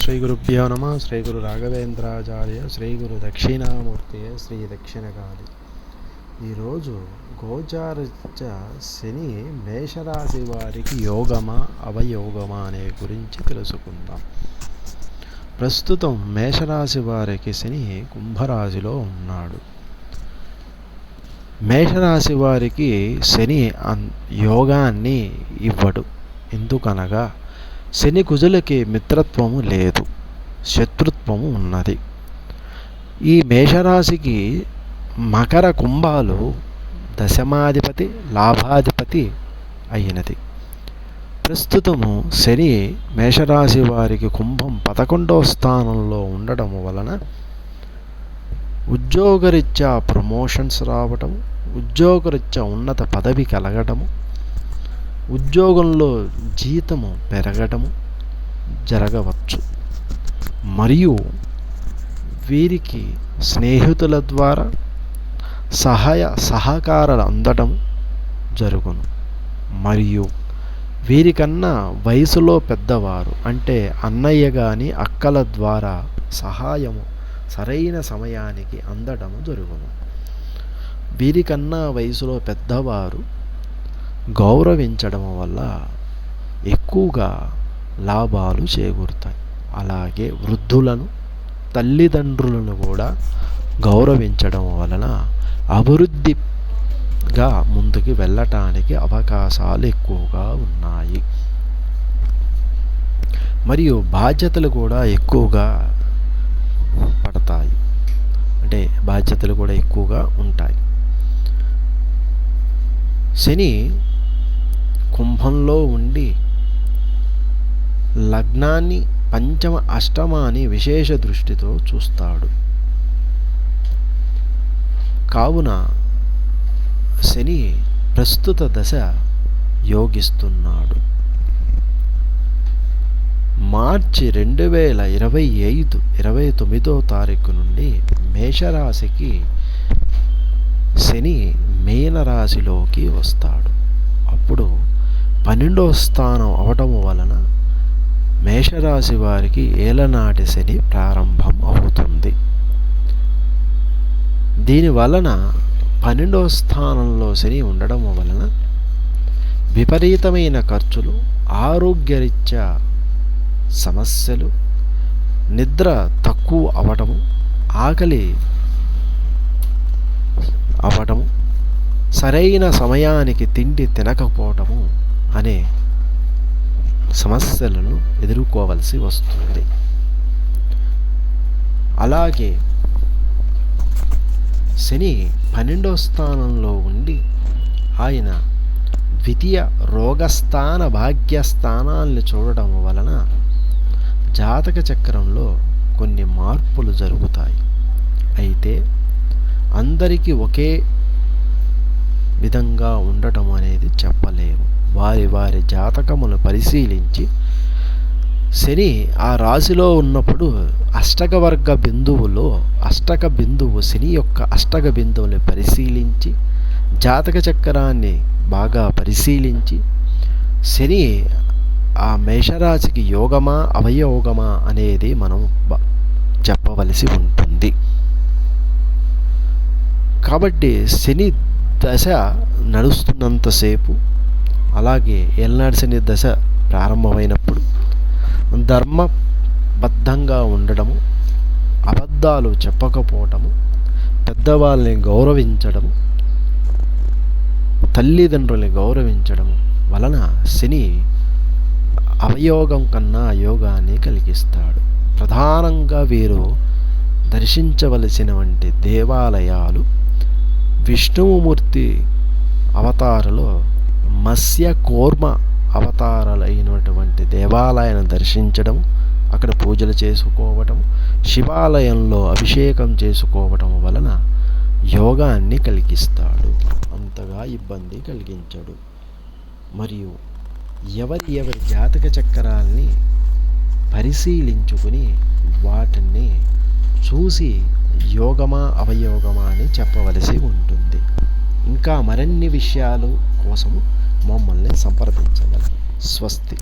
శ్రీ గురుభ్యో నమ. శ్రీ గురు రాఘవేంద్రాచార్య శ్రీ గురు దక్షిణామూర్తి శ్రీ దక్షిణకాళి. ఈరోజు గోచారరీత్యా శని మేషరాశి వారికి యోగమా అవయోగమా అనే గురించి తెలుసుకుందాం. ప్రస్తుతం మేషరాశి వారికి శని కుంభరాశిలో ఉన్నాడు. మేషరాశి వారికి శని యోగాన్ని ఇవ్వడు. ఎందుకనగా శని కుజులకి మిత్రత్వము లేదు, శత్రుత్వము ఉన్నది. ఈ మేషరాశికి మకర కుంభాలు దశమాధిపతి లాభాధిపతి అయినది. ప్రస్తుతము శని మేషరాశి వారికి కుంభం 11వ స్థానంలో ఉండడం వలన ఉద్యోగరీత్యా ప్రమోషన్స్ రావటం, ఉద్యోగరీత్యా ఉన్నత పదవి కలగటము, ఉద్యోగంలో జీతము పెరగటము జరగవచ్చు. మరియు వీరికి స్నేహితుల ద్వారా సహాయ సహకారాలు అందటం జరుగును. మరియు వీరికన్నా వయసులో పెద్దవారు అంటే అన్నయ్య కానీ అక్కల ద్వారా సహాయము సరైన సమయానికి అందడము జరుగును. వీరికన్నా వయసులో పెద్దవారు గౌరవించడం వల్ల ఎక్కువగా లాభాలు చేకూరుతాయి. అలాగే వృద్ధులను తల్లిదండ్రులను కూడా గౌరవించడం వలన అభివృద్ధిగా ముందుకు వెళ్ళటానికి అవకాశాలు ఎక్కువగా ఉన్నాయి. మరియు బాధ్యతలు కూడా ఎక్కువగా పడతాయి, అంటే బాధ్యతలు కూడా ఎక్కువగా ఉంటాయి. శని కుంభంలో ఉండి లగ్నాన్ని పంచమ అష్టమాన్ని విశేష దృష్టితో చూస్తాడు. కావున శని ప్రస్తుత దశ యోగిస్తున్నాడు. మార్చి 2025 29వ తారీఖు నుండి మేషరాశికి శని మీనరాశిలోకి వస్తాడు. అప్పుడు 12వ స్థానం అవటం వలన మేషరాశి వారికి ఏలనాటి శని ప్రారంభం అవుతుంది. దీని వలన 12వ స్థానంలో శని ఉండడం వలన విపరీతమైన ఖర్చులు, ఆరోగ్యరీత్యా సమస్యలు, నిద్ర తక్కువ అవటము, ఆకలి అవటము, సరైన సమయానికి తిండి తినకపోవటము అనే సమస్యలను ఎదుర్కోవలసి వస్తుంది. అలాగే శని 12వ స్థానంలో ఉండి ఆయన ద్వితీయ రోగస్థాన భాగ్యస్థానాల్ని చూడడం వలన జాతక చక్రంలో కొన్ని మార్పులు జరుగుతాయి. అయితే అందరికీ ఒకే విధంగా ఉండటం అనేది చెప్పలేము. వారి వారి జాతకమును పరిశీలించి శని ఆ రాశిలో ఉన్నప్పుడు అష్టక బిందువు శని యొక్క అష్టక బిందువుని పరిశీలించి జాతక చక్రాన్ని బాగా పరిశీలించి శని ఆ మేషరాశికి యోగమా అవయోగమా అనేది మనం చెప్పవలసి ఉంటుంది. కాబట్టి శని దశ నడుస్తున్నంతసేపు, అలాగే ఏలనాటి శని దశ ప్రారంభమైనప్పుడు ధర్మబద్ధంగా ఉండడము, అబద్ధాలు చెప్పకపోవటము, పెద్దవాళ్ళని గౌరవించడము, తల్లిదండ్రుల్ని గౌరవించడము వలన శని అవయోగం కన్నా యోగాన్ని కలిగిస్తాడు. ప్రధానంగా వీరు దర్శించవలసినటువంటి దేవాలయాలు విష్ణుమూర్తి అవతారలో మత్స్య కూర్మ అవతారాలైనటువంటి దేవాలయాన్ని దర్శించడం, అక్కడ పూజలు చేసుకోవటం, శివాలయంలో అభిషేకం చేసుకోవటం వలన యోగాన్ని కలిగిస్తాడు, అంతగా ఇబ్బంది కలిగించడు. మరియు ఎవరి జాతక చక్రాల్ని పరిశీలించుకుని వాటిని చూసి యోగమా అవయోగమా అని చెప్పవలసి ఉంటుంది. ఇంకా మరిన్ని విషయాలు కోసము మమ్మల్ని సంప్రదించగలరు. స్వస్తి.